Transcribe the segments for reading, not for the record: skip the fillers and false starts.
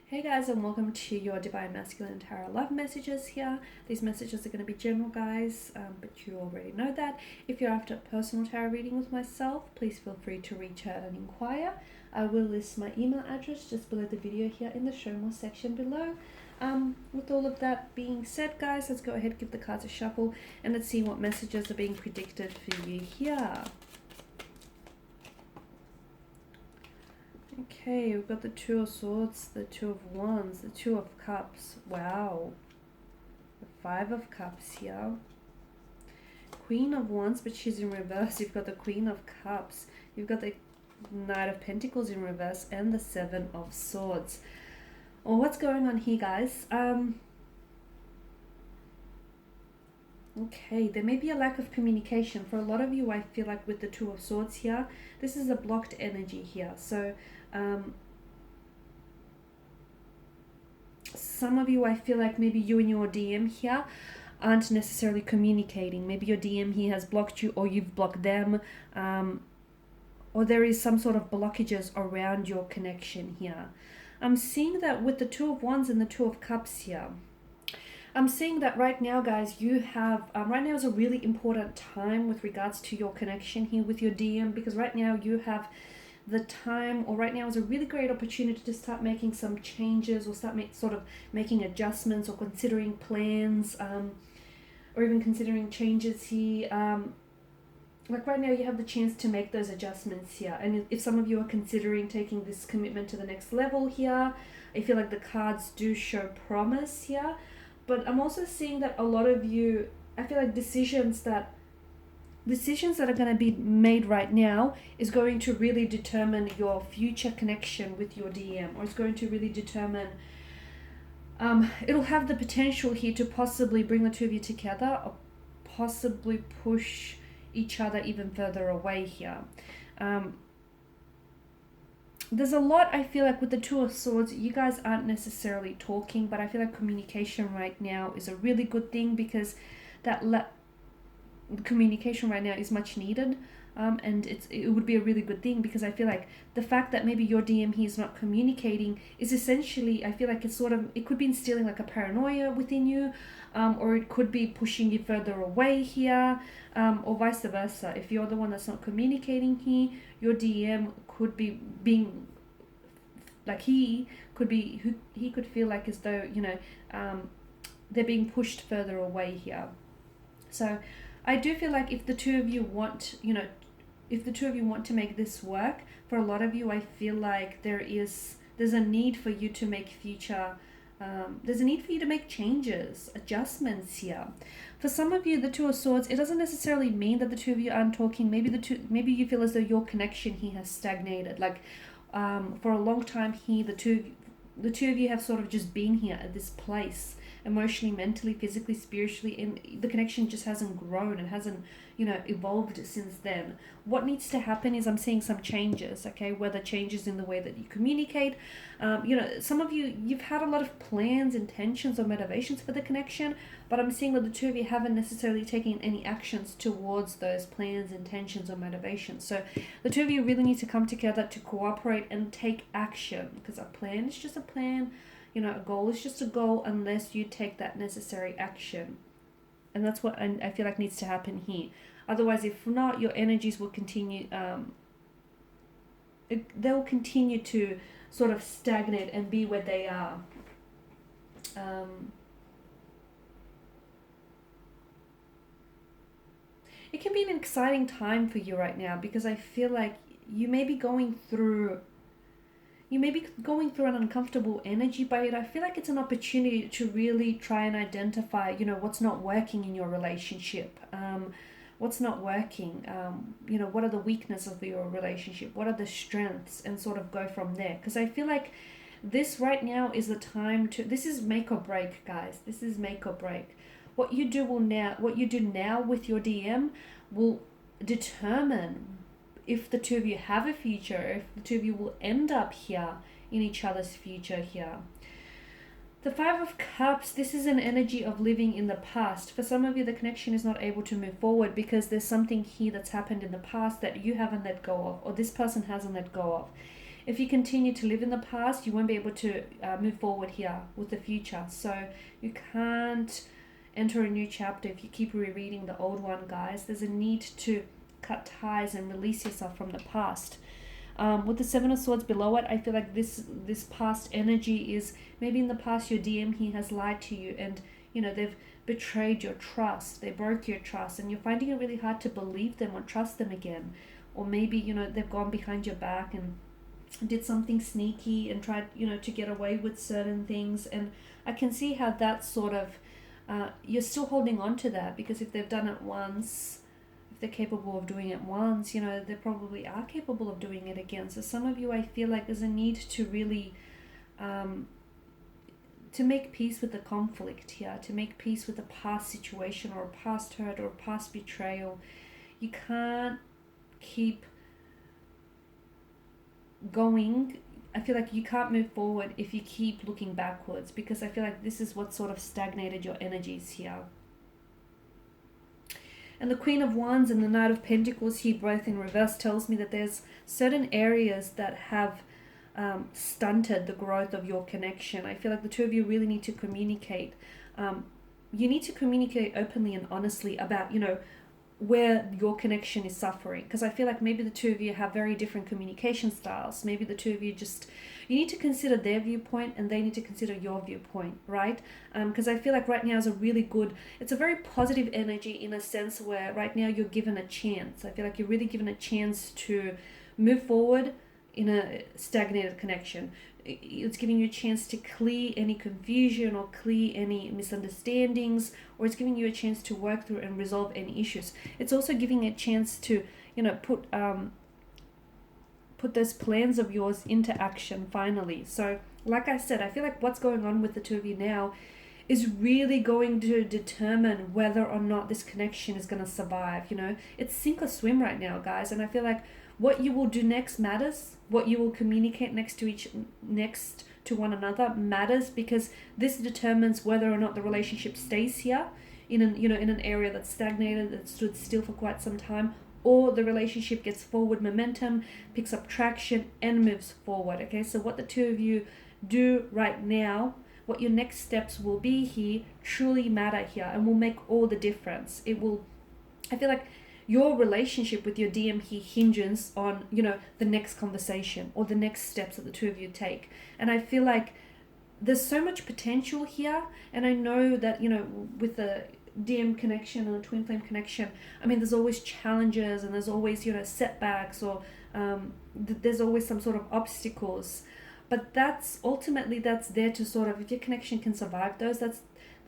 Hey guys, and welcome to your Divine Masculine Tarot Love messages here. These messages are going to be general, guys, but you already know that. If you're after a personal tarot reading with myself, please feel free to reach out and inquire. I will list my email address just below the video here in the show more section below. With all of that being said, guys, let's go ahead, give the cards a shuffle, and let's see what messages are being predicted for you here. Okay, we've got the Two of Swords, the Two of Wands, the Two of Cups. Wow. The Five of Cups here. Queen of Wands, but she's in reverse. You've got the Queen of Cups. You've got the Knight of Pentacles in reverse and the Seven of Swords. Well, what's going on here, guys? Okay, there may be a lack of communication. For a lot of you, I feel like with the Two of Swords here, this is a blocked energy here. So, some of you, I feel like maybe you and your DM here aren't necessarily communicating. Maybe your DM here has blocked you, or you've blocked them, or there is some sort of blockages around your connection here. I'm seeing that with the Two of Wands and the Two of Cups here. I'm seeing that right now, guys, you have, right now is a really important time with regards to your connection here with your DM, because right now you have the time, or right now is a really great opportunity to start making some changes, or start making adjustments, or considering plans, or even considering changes here. Like right now you have the chance to make those adjustments here. And if some of you are considering taking this commitment to the next level here, I feel like the cards do show promise here. But I'm also seeing that a lot of you, I feel like decisions that are going to be made right now is going to really determine your future connection with your DM, or it's going to really determine, it'll have the potential here to possibly bring the two of you together, or possibly push each other even further away here. There's a lot, I feel like, with the Two of Swords. You guys aren't necessarily talking, but I feel like communication right now is a really good thing, because communication right now is much needed, and it would be a really good thing, because I feel like the fact that maybe your DM here is not communicating is essentially, I feel like it could be instilling like a paranoia within you, or it could be pushing you further away here, or vice versa. If you're the one that's not communicating here, your DM could be being like, he could feel like as though, they're being pushed further away here. So I do feel like if the two of you want to make this work, for a lot of you, I feel like there's a need for you to make there's a need for you to make changes, adjustments here. For some of you, the Two of Swords, it doesn't necessarily mean that the two of you aren't talking. Maybe you feel as though your connection here has stagnated. Like, for a long time here, the two of you have sort of just been here at this place, emotionally, mentally, physically, spiritually, and the connection just hasn't grown and hasn't, evolved since then. What needs to happen is, I'm seeing some changes, okay? Whether changes in the way that you communicate. Some of you, you've had a lot of plans, intentions, or motivations for the connection, but I'm seeing that the two of you haven't necessarily taken any actions towards those plans, intentions, or motivations. So the two of you really need to come together to cooperate and take action, because a plan is just a plan. A goal is just a goal unless you take that necessary action. And that's what I feel like needs to happen here. Otherwise, if not, your energies will continue, they'll continue to sort of stagnate and be where they are. It can be an exciting time for you right now, because I feel like you may be going through an uncomfortable energy, but I feel like it's an opportunity to really try and identify, what's not working in your relationship. What's not working? What are the weaknesses of your relationship? What are the strengths? And sort of go from there. Because I feel like this right now is the time this is make or break, guys. This is make or break. What you do now with your DM will determine if the two of you have a future, if the two of you will end up here in each other's future here. The Five of Cups, this is an energy of living in the past. For some of you, the connection is not able to move forward because there's something here that's happened in the past that you haven't let go of, or this person hasn't let go of. if you continue to live in the past, you won't be able to move forward here with the future. So you can't enter a new chapter if you keep rereading the old one, guys. There's a need to cut ties and release yourself from the past. With the Seven of Swords below it, I feel like this past energy is maybe in the past your DM he has lied to you, and they've betrayed your trust. They broke your trust, and you're finding it really hard to believe them or trust them again. Or maybe they've gone behind your back and did something sneaky and tried to get away with certain things. And I can see how that sort of you're still holding on to that, because if they've done it once, if they're capable of doing it once, they probably are capable of doing it again. So some of you, I feel like there's a need to really to make peace with the conflict here, to make peace with a past situation or a past hurt or a past betrayal. You can't keep going. I feel like you can't move forward if you keep looking backwards, because I feel like this is what sort of stagnated your energies here. And the Queen of Wands and the Knight of Pentacles here, both in reverse, tells me that there's certain areas that have stunted the growth of your connection. I feel like the two of you really need to communicate. You need to communicate openly and honestly about, where your connection is suffering, because I feel like maybe the two of you have very different communication styles. Maybe the two of you you need to consider their viewpoint and they need to consider your viewpoint, right? Because I feel like right now is it's a very positive energy, in a sense where right now you're given a chance. I feel like you're really given a chance to move forward in a stagnated connection. It's giving you a chance to clear any confusion or clear any misunderstandings, or it's giving you a chance to work through and resolve any issues. It's also giving a chance to, put those plans of yours into action finally. So, like I said, I feel like what's going on with the two of you now is really going to determine whether or not this connection is going to survive. It's sink or swim right now, guys, and I feel like what you will do next matters. What you will communicate next to one another matters, because this determines whether or not the relationship stays here in an area that's stagnated, that stood still for quite some time, or the relationship gets forward momentum, picks up traction, and moves forward. Okay, so what the two of you do right now, what your next steps will be here, truly matter here and will make all the difference. I feel like your relationship with your DM here hinges on, the next conversation or the next steps that the two of you take. And I feel like there's so much potential here. And I know that, with the DM connection and the twin flame connection, there's always challenges and there's always, setbacks, or there's always some sort of obstacles. But that's there to sort of, if your connection can survive those,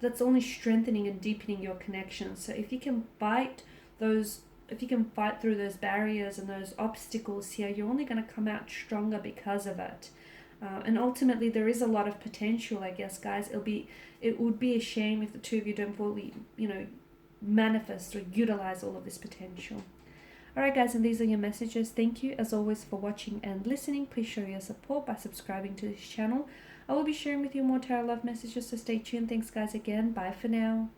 that's only strengthening and deepening your connection. So if you can fight through those barriers and those obstacles here, you're only going to come out stronger because of it. And ultimately, there is a lot of potential, I guess, guys. It would be a shame if the two of you don't fully, manifest or utilize all of this potential. Alright, guys, and these are your messages. Thank you, as always, for watching and listening. Please show your support by subscribing to this channel. I will be sharing with you more tarot love messages, so stay tuned. Thanks, guys, again. Bye for now.